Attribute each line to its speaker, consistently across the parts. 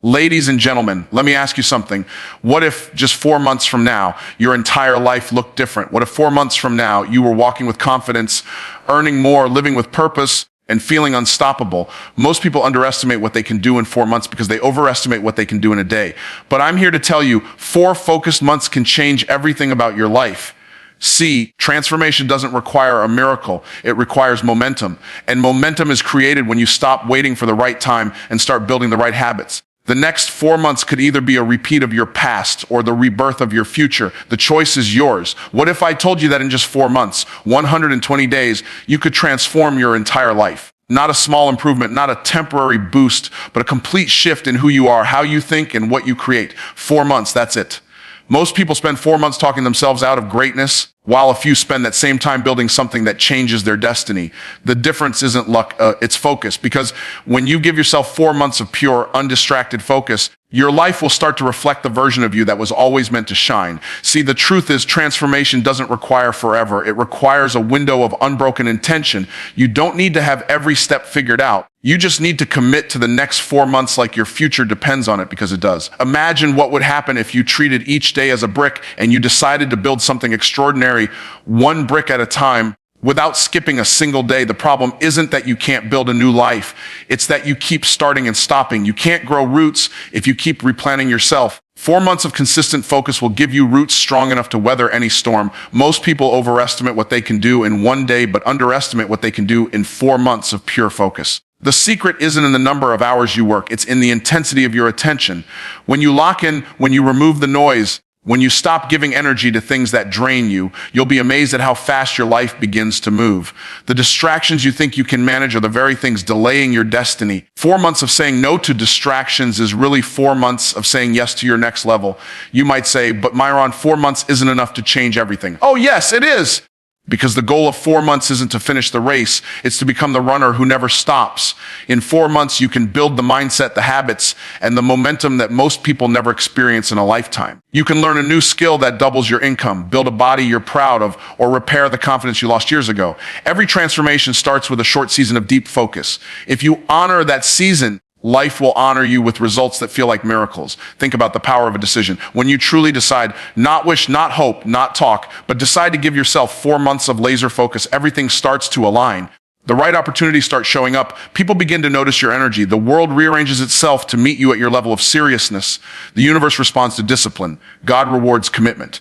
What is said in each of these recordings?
Speaker 1: Ladies and gentlemen, let me ask you something. What if just 4 months from now, your entire life looked different? What if 4 months from now, you were walking with confidence, earning more, living with purpose, and feeling unstoppable? Most people underestimate what they can do in 4 months because they overestimate what they can do in a day. But I'm here to tell you, 4 focused months can change everything about your life. See, transformation doesn't require a miracle. It requires momentum. And momentum is created when you stop waiting for the right time and start building the right habits. The next 4 months could either be a repeat of your past or the rebirth of your future. The choice is yours. What if I told you that in just 4 months, 120 days, you could transform your entire life? Not a small improvement, not a temporary boost, but a complete shift in who you are, how you think, and what you create. 4 months, that's it. Most people spend 4 months talking themselves out of greatness, while a few spend that same time building something that changes their destiny. The difference isn't luck, it's focus. Because when you give yourself 4 months of pure, undistracted focus, your life will start to reflect the version of you that was always meant to shine. See, the truth is transformation doesn't require forever. It requires a window of unbroken intention. You don't need to have every step figured out. You just need to commit to the next 4 months like your future depends on it, because it does. Imagine what would happen if you treated each day as a brick and you decided to build something extraordinary, one brick at a time, without skipping a single day. The problem isn't that you can't build a new life. It's that you keep starting and stopping. You can't grow roots if you keep replanting yourself. 4 months of consistent focus will give you roots strong enough to weather any storm. Most people overestimate what they can do in one day, but underestimate what they can do in 4 months of pure focus. The secret isn't in the number of hours you work. It's in the intensity of your attention. When you lock in, when you remove the noise, when you stop giving energy to things that drain you, you'll be amazed at how fast your life begins to move. The distractions you think you can manage are the very things delaying your destiny. 4 months of saying no to distractions is really 4 months of saying yes to your next level. You might say, but Myron, 4 months isn't enough to change everything. Oh yes, it is. Because the goal of 4 months isn't to finish the race, it's to become the runner who never stops. In 4 months, you can build the mindset, the habits, and the momentum that most people never experience in a lifetime. You can learn a new skill that doubles your income, build a body you're proud of, or repair the confidence you lost years ago. Every transformation starts with a short season of deep focus. If you honor that season, life will honor you with results that feel like miracles. Think about the power of a decision. When you truly decide, not wish, not hope, not talk, but decide to give yourself 4 months of laser focus, everything starts to align. The right opportunities start showing up. People begin to notice your energy. The world rearranges itself to meet you at your level of seriousness. The universe responds to discipline. God rewards commitment.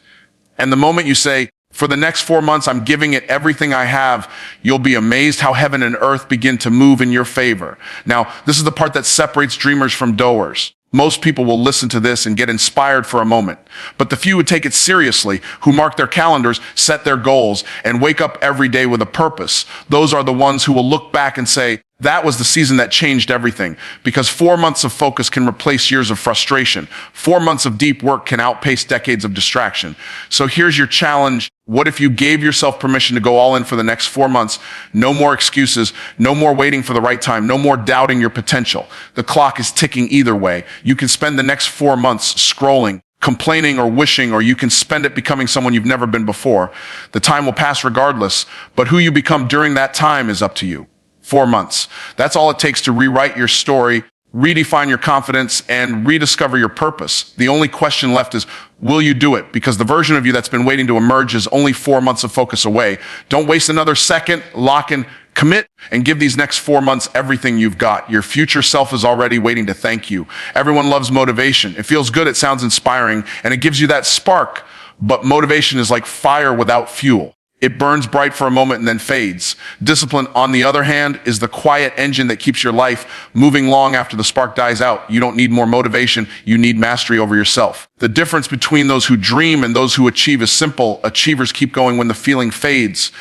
Speaker 1: And the moment you say, for the next 4 months, I'm giving it everything I have, you'll be amazed how heaven and earth begin to move in your favor. Now, this is the part that separates dreamers from doers. Most people will listen to this and get inspired for a moment, but the few who take it seriously, who mark their calendars, set their goals, and wake up every day with a purpose, those are the ones who will look back and say, that was the season that changed everything. Because 4 months of focus can replace years of frustration. 4 months of deep work can outpace decades of distraction. So here's your challenge. What if you gave yourself permission to go all in for the next 4 months? No more excuses, no more waiting for the right time, no more doubting your potential. The clock is ticking either way. You can spend the next 4 months scrolling, complaining, or wishing, or you can spend it becoming someone you've never been before. The time will pass regardless, but who you become during that time is up to you. 4 months. That's all it takes to rewrite your story, redefine your confidence, and rediscover your purpose. The only question left is, will you do it? Because the version of you that's been waiting to emerge is only 4 months of focus away. Don't waste another second. Lock in, commit, and give these next 4 months everything you've got. Your future self is already waiting to thank you. Everyone loves motivation. It feels good, it sounds inspiring, and it gives you that spark. But motivation is like fire without fuel. It burns bright for a moment and then fades. Discipline, on the other hand, is the quiet engine that keeps your life moving long after the spark dies out. You don't need more motivation. You need mastery over yourself. The difference between those who dream and those who achieve is simple. Achievers keep going when the feeling fades.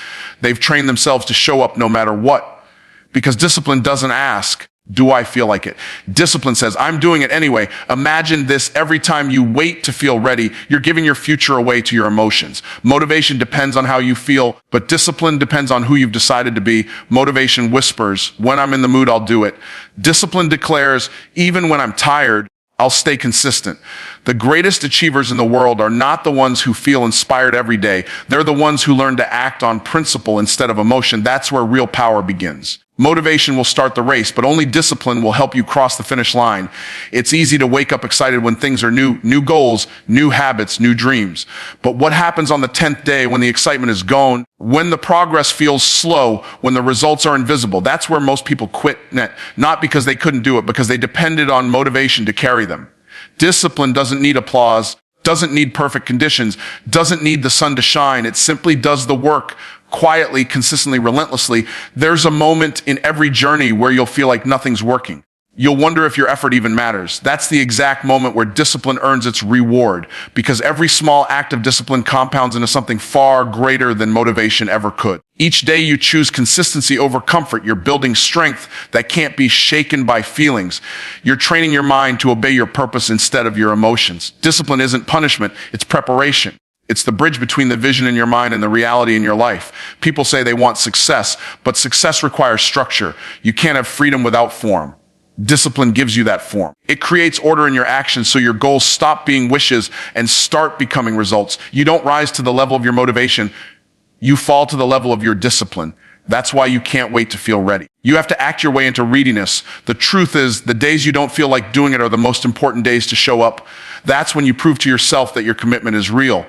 Speaker 1: They've trained themselves to show up no matter what. Because discipline doesn't ask, do I feel like it? Discipline says, I'm doing it anyway. Imagine this: every time you wait to feel ready, you're giving your future away to your emotions. Motivation depends on how you feel, but discipline depends on who you've decided to be. Motivation whispers, when I'm in the mood, I'll do it. Discipline declares, even when I'm tired, I'll stay consistent. The greatest achievers in the world are not the ones who feel inspired every day. They're the ones who learn to act on principle instead of emotion. That's where real power begins. Motivation will start the race, but only discipline will help you cross the finish line. It's easy to wake up excited when things are new goals, new habits, new dreams. But what happens on the 10th day when the excitement is gone, when the progress feels slow, when the results are invisible? That's where most people quit, not because they couldn't do it, because they depended on motivation to carry them. Discipline doesn't need applause, doesn't need perfect conditions, doesn't need the sun to shine. It simply does the work quietly, consistently, relentlessly. There's a moment in every journey where you'll feel like nothing's working. You'll wonder if your effort even matters. That's the exact moment where discipline earns its reward, because every small act of discipline compounds into something far greater than motivation ever could. Each day you choose consistency over comfort. You're building strength that can't be shaken by feelings. You're training your mind to obey your purpose instead of your emotions. Discipline isn't punishment, it's preparation. It's the bridge between the vision in your mind and the reality in your life. People say they want success, but success requires structure. You can't have freedom without form. Discipline gives you that form. It creates order in your actions so your goals stop being wishes and start becoming results. You don't rise to the level of your motivation. You fall to the level of your discipline. That's why you can't wait to feel ready. You have to act your way into readiness. The truth is, the days you don't feel like doing it are the most important days to show up. That's when you prove to yourself that your commitment is real.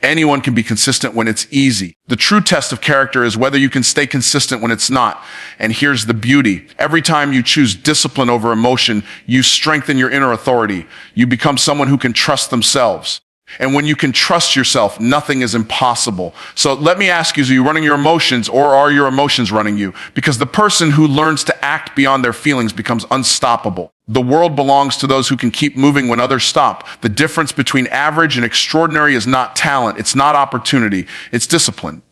Speaker 1: Anyone can be consistent when it's easy. The true test of character is whether you can stay consistent when it's not. And here's the beauty. Every time you choose discipline over emotion, you strengthen your inner authority. You become someone who can trust themselves. And when you can trust yourself, nothing is impossible. So let me ask you, are you running your emotions, or are your emotions running you? Because the person who learns to act beyond their feelings becomes unstoppable. The world belongs to those who can keep moving when others stop. The difference between average and extraordinary is not talent. It's not opportunity. It's discipline.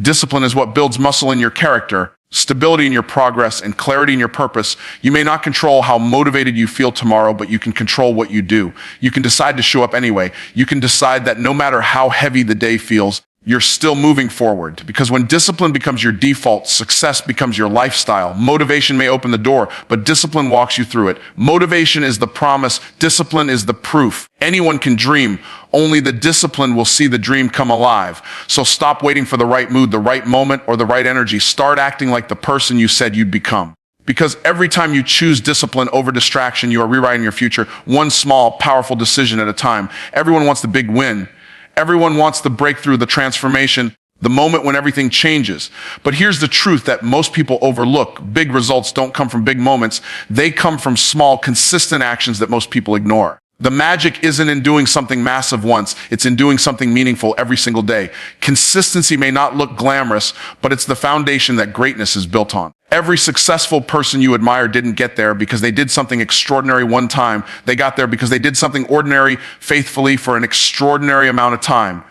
Speaker 1: Discipline is what builds muscle in your character, stability in your progress, and clarity in your purpose. You may not control how motivated you feel tomorrow, but you can control what you do. You can decide to show up anyway. You can decide that no matter how heavy the day feels, you're still moving forward. Because when discipline becomes your default, success becomes your lifestyle. Motivation may open the door, but discipline walks you through it. Motivation is the promise. Discipline is the proof. Anyone can dream. Only the discipline will see the dream come alive. So stop waiting for the right mood, the right moment, or the right energy. Start acting like the person you said you'd become. Because every time you choose discipline over distraction, you are rewriting your future, one small, powerful decision at a time. Everyone wants the big win. Everyone wants the breakthrough, the transformation, the moment when everything changes. But here's the truth that most people overlook. Big results don't come from big moments. They come from small, consistent actions that most people ignore. The magic isn't in doing something massive once. It's in doing something meaningful every single day. Consistency may not look glamorous, but it's the foundation that greatness is built on. Every successful person you admire didn't get there because they did something extraordinary one time. They got there because they did something ordinary faithfully for an extraordinary amount of time.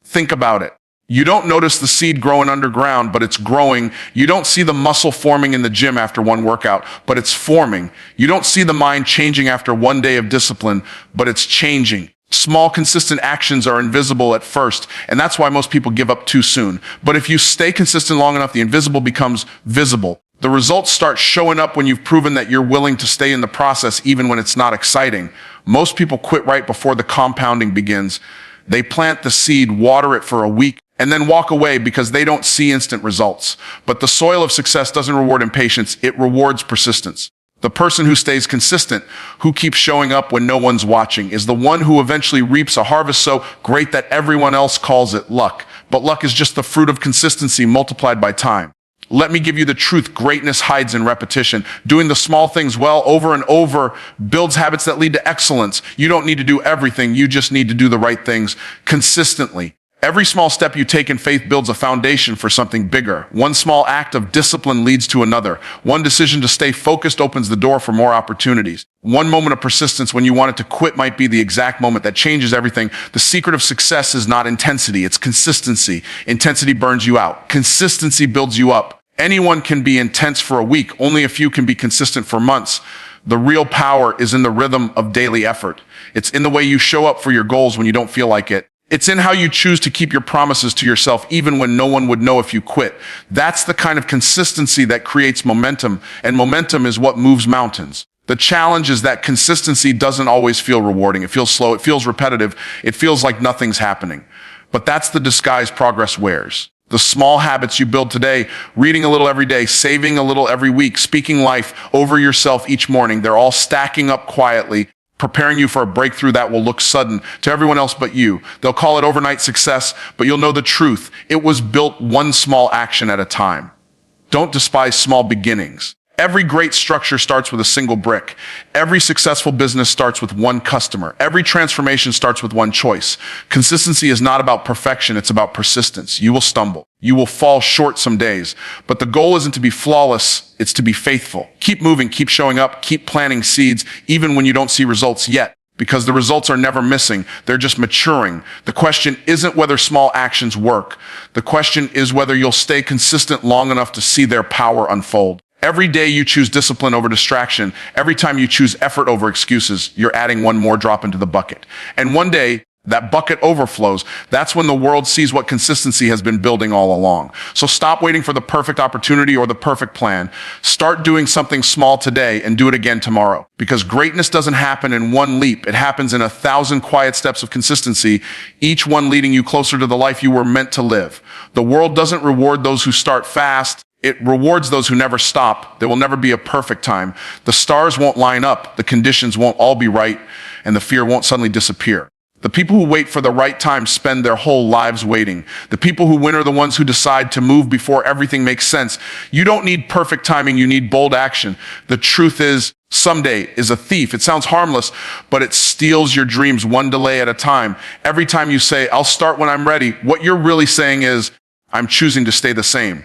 Speaker 1: Think about it. You don't notice the seed growing underground, but it's growing. You don't see the muscle forming in the gym after one workout, but it's forming. You don't see the mind changing after one day of discipline, but it's changing. Small, consistent actions are invisible at first, and that's why most people give up too soon. But if you stay consistent long enough, the invisible becomes visible. The results start showing up when you've proven that you're willing to stay in the process even when it's not exciting. Most people quit right before the compounding begins. They plant the seed, water it for a week, and then walk away because they don't see instant results. But the soil of success doesn't reward impatience, it rewards persistence. The person who stays consistent, who keeps showing up when no one's watching, is the one who eventually reaps a harvest so great that everyone else calls it luck. But luck is just the fruit of consistency multiplied by time. Let me give you the truth. Greatness hides in repetition. Doing the small things well over and over builds habits that lead to excellence. You don't need to do everything. You just need to do the right things consistently. Every small step you take in faith builds a foundation for something bigger. One small act of discipline leads to another. One decision to stay focused opens the door for more opportunities. One moment of persistence when you wanted to quit might be the exact moment that changes everything. The secret of success is not intensity, it's consistency. Intensity burns you out. Consistency builds you up. Anyone can be intense for a week. Only a few can be consistent for months. The real power is in the rhythm of daily effort. It's in the way you show up for your goals when you don't feel like it. It's in how you choose to keep your promises to yourself even when no one would know if you quit. That's the kind of consistency that creates momentum, and momentum is what moves mountains. The challenge is that consistency doesn't always feel rewarding. It feels slow, it feels repetitive, it feels like nothing's happening. But that's the disguise progress wears. The small habits you build today, reading a little every day, saving a little every week, speaking life over yourself each morning, they're all stacking up quietly, preparing you for a breakthrough that will look sudden to everyone else but you. They'll call it overnight success, but you'll know the truth. It was built one small action at a time. Don't despise small beginnings. Every great structure starts with a single brick. Every successful business starts with one customer. Every transformation starts with one choice. Consistency is not about perfection, it's about persistence. You will stumble. You will fall short some days, but the goal isn't to be flawless, it's to be faithful. Keep moving, keep showing up, keep planting seeds, even when you don't see results yet, because the results are never missing, they're just maturing. The question isn't whether small actions work. The question is whether you'll stay consistent long enough to see their power unfold. Every day you choose discipline over distraction. Every time you choose effort over excuses, you're adding one more drop into the bucket. And one day, that bucket overflows. That's when the world sees what consistency has been building all along. So stop waiting for the perfect opportunity or the perfect plan. Start doing something small today and do it again tomorrow. Because greatness doesn't happen in one leap. It happens in 1,000 quiet steps of consistency, each one leading you closer to the life you were meant to live. The world doesn't reward those who start fast. It rewards those who never stop. There will never be a perfect time. The stars won't line up, the conditions won't all be right, and the fear won't suddenly disappear. The people who wait for the right time spend their whole lives waiting. The people who win are the ones who decide to move before everything makes sense. You don't need perfect timing, you need bold action. The truth is, someday is a thief. It sounds harmless, but it steals your dreams one delay at a time. Every time you say, I'll start when I'm ready, what you're really saying is, I'm choosing to stay the same.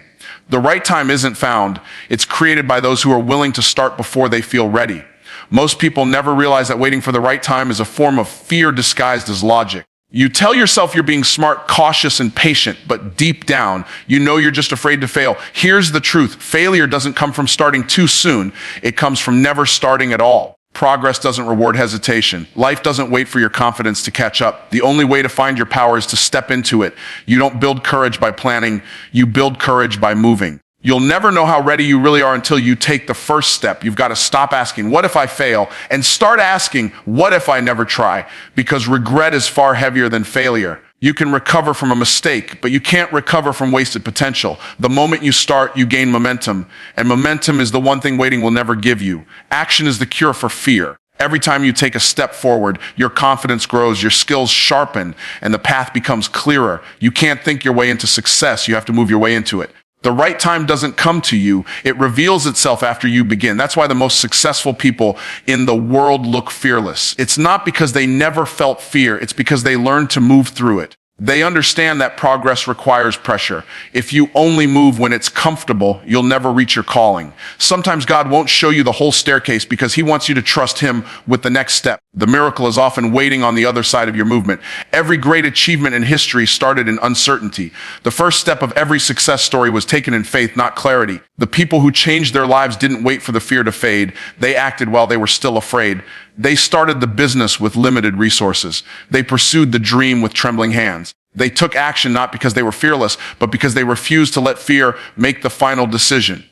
Speaker 1: The right time isn't found. It's created by those who are willing to start before they feel ready. Most people never realize that waiting for the right time is a form of fear disguised as logic. You tell yourself you're being smart, cautious, and patient, but deep down, you know you're just afraid to fail. Here's the truth. Failure doesn't come from starting too soon. It comes from never starting at all. Progress doesn't reward hesitation. Life doesn't wait for your confidence to catch up. The only way to find your power is to step into it. You don't build courage by planning. You build courage by moving. You'll never know how ready you really are until you take the first step. You've got to stop asking, what if I fail? And start asking, what if I never try? Because regret is far heavier than failure. You can recover from a mistake, but you can't recover from wasted potential. The moment you start, you gain momentum. And momentum is the one thing waiting will never give you. Action is the cure for fear. Every time you take a step forward, your confidence grows, your skills sharpen, and the path becomes clearer. You can't think your way into success. You have to move your way into it. The right time doesn't come to you. It reveals itself after you begin. That's why the most successful people in the world look fearless. It's not because they never felt fear. It's because they learned to move through it. They understand that progress requires pressure. If you only move when it's comfortable, you'll never reach your calling. Sometimes God won't show you the whole staircase because he wants you to trust him with the next step. The miracle is often waiting on the other side of your movement. Every great achievement in history started in uncertainty. The first step of every success story was taken in faith, not clarity. The people who changed their lives didn't wait for the fear to fade. They acted while they were still afraid. They started the business with limited resources. They pursued the dream with trembling hands. They took action not because they were fearless, but because they refused to let fear make the final decision.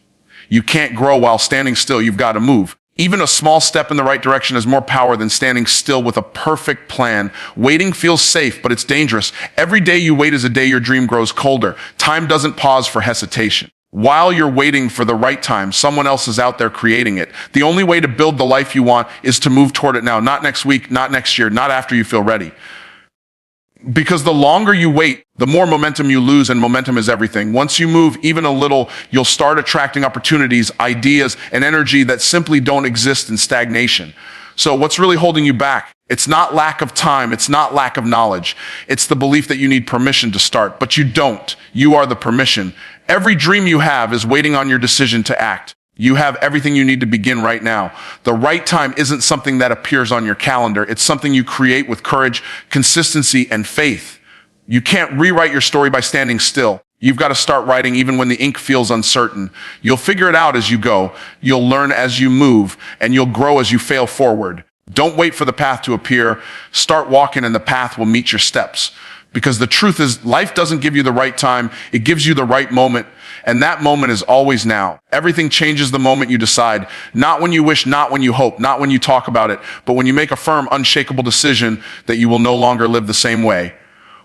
Speaker 1: You can't grow while standing still. You've got to move. Even a small step in the right direction has more power than standing still with a perfect plan. Waiting feels safe, but it's dangerous. Every day you wait is a day your dream grows colder. Time doesn't pause for hesitation. While you're waiting for the right time, someone else is out there creating it. The only way to build the life you want is to move toward it now, not next week, not next year, not after you feel ready. Because the longer you wait, the more momentum you lose, and momentum is everything. Once you move even a little, you'll start attracting opportunities, ideas, and energy that simply don't exist in stagnation. So what's really holding you back? It's not lack of time. It's not lack of knowledge. It's the belief that you need permission to start, but you don't. You are the permission. Every dream you have is waiting on your decision to act. You have everything you need to begin right now. The right time isn't something that appears on your calendar. It's something you create with courage, consistency, and faith. You can't rewrite your story by standing still. You've got to start writing even when the ink feels uncertain. You'll figure it out as you go. You'll learn as you move, and you'll grow as you fail forward. Don't wait for the path to appear. Start walking, and the path will meet your steps. Because the truth is, life doesn't give you the right time. It gives you the right moment. And that moment is always now. Everything changes the moment you decide. Not when you wish, not when you hope, not when you talk about it, but when you make a firm, unshakable decision that you will no longer live the same way.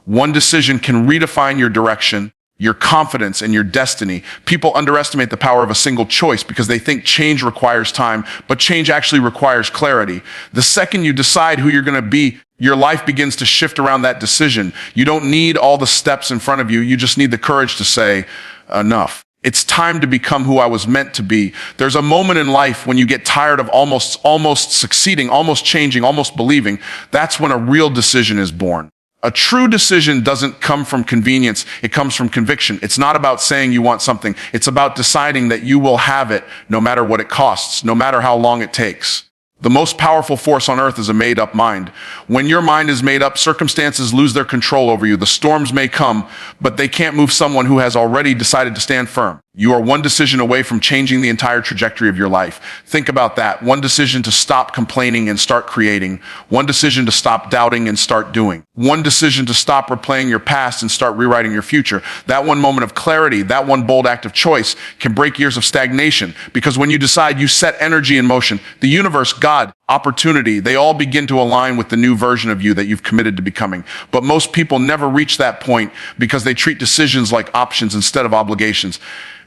Speaker 1: One decision can redefine your direction. your confidence, and your destiny. People underestimate the power of a single choice because they think change requires time, but change actually requires clarity. The second you decide who you're going to be, your life begins to shift around that decision. You don't need all the steps in front of you. You just need the courage to say, enough. It's time to become who I was meant to be. There's a moment in life when you get tired of almost succeeding, almost changing, almost believing. That's when a real decision is born. A true decision doesn't come from convenience. It comes from conviction. It's not about saying you want something. It's about deciding that you will have it no matter what it costs, no matter how long it takes. The most powerful force on earth is a made-up mind. When your mind is made up, circumstances lose their control over you. The storms may come, but they can't move someone who has already decided to stand firm. You are one decision away from changing the entire trajectory of your life. Think about that. One decision to stop complaining and start creating. One decision to stop doubting and start doing. One decision to stop replaying your past and start rewriting your future. That one moment of clarity, that one bold act of choice can break years of stagnation, because when you decide, you set energy in motion. The universe, God, opportunity, they all begin to align with the new version of you that you've committed to becoming. But most people never reach that point because they treat decisions like options instead of obligations.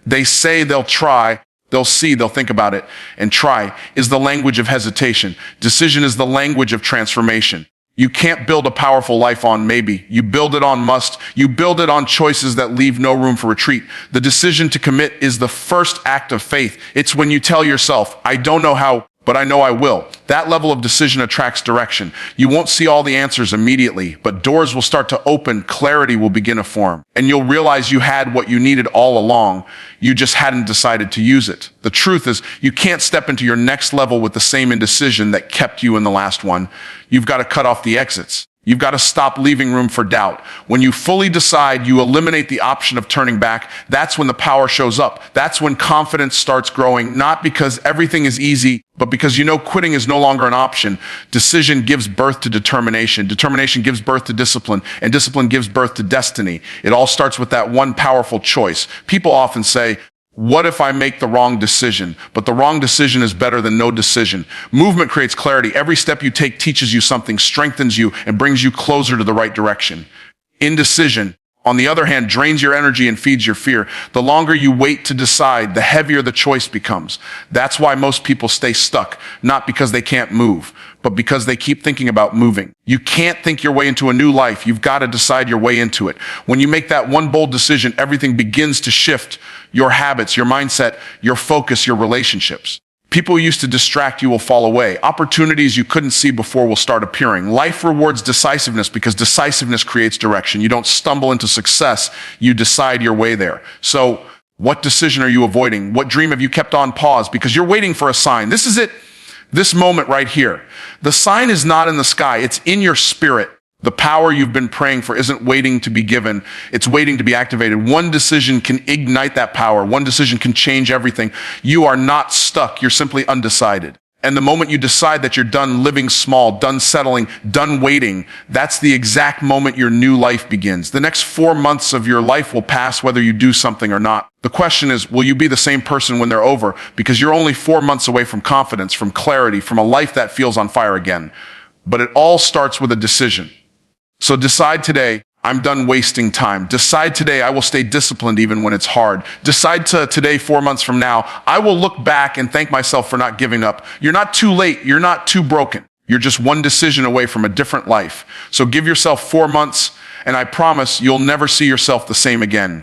Speaker 1: They say they'll try, they'll see, they'll think about it. And try is the language of hesitation. Decision is the language of transformation. You can't build a powerful life on maybe. You build it on must. You build it on choices that leave no room for retreat. The decision to commit is the first act of faith. It's when you tell yourself, I don't know how, but I know I will. That level of decision attracts direction. You won't see all the answers immediately, but doors will start to open, clarity will begin to form, and you'll realize you had what you needed all along. You just hadn't decided to use it. The truth is, you can't step into your next level with the same indecision that kept you in the last one. You've got to cut off the exits. You've got to stop leaving room for doubt. When you fully decide, you eliminate the option of turning back. That's when the power shows up. That's when confidence starts growing, not because everything is easy, but because you know quitting is no longer an option. Decision gives birth to determination. Determination gives birth to discipline, and discipline gives birth to destiny. It all starts with that one powerful choice. People often say, what if I make the wrong decision? But the wrong decision is better than no decision. Movement creates clarity. Every step you take teaches you something, strengthens you, and brings you closer to the right direction. Indecision, on the other hand, drains your energy and feeds your fear. The longer you wait to decide, the heavier the choice becomes. That's why most people stay stuck, not because they can't move, but because they keep thinking about moving. You can't think your way into a new life. You've got to decide your way into it. When you make that one bold decision, everything begins to shift. Your habits, your mindset, your focus, your relationships. People who used to distract you will fall away. Opportunities you couldn't see before will start appearing. Life rewards decisiveness because decisiveness creates direction. You don't stumble into success. You decide your way there. So what decision are you avoiding? What dream have you kept on pause because you're waiting for a sign? This is it. This moment right here. The sign is not in the sky. It's in your spirit. The power you've been praying for isn't waiting to be given. It's waiting to be activated. One decision can ignite that power. One decision can change everything. You are not stuck. You're simply undecided. And the moment you decide that you're done living small, done settling, done waiting, that's the exact moment your new life begins. The next 4 months of your life will pass whether you do something or not. The question is, will you be the same person when they're over? Because you're only 4 months away from confidence, from clarity, from a life that feels on fire again. But it all starts with a decision. So decide today, I'm done wasting time. Decide today, I will stay disciplined even when it's hard. Decide today, 4 months from now, I will look back and thank myself for not giving up. You're not too late. You're not too broken. You're just one decision away from a different life. So give yourself 4 months, and I promise you'll never see yourself the same again.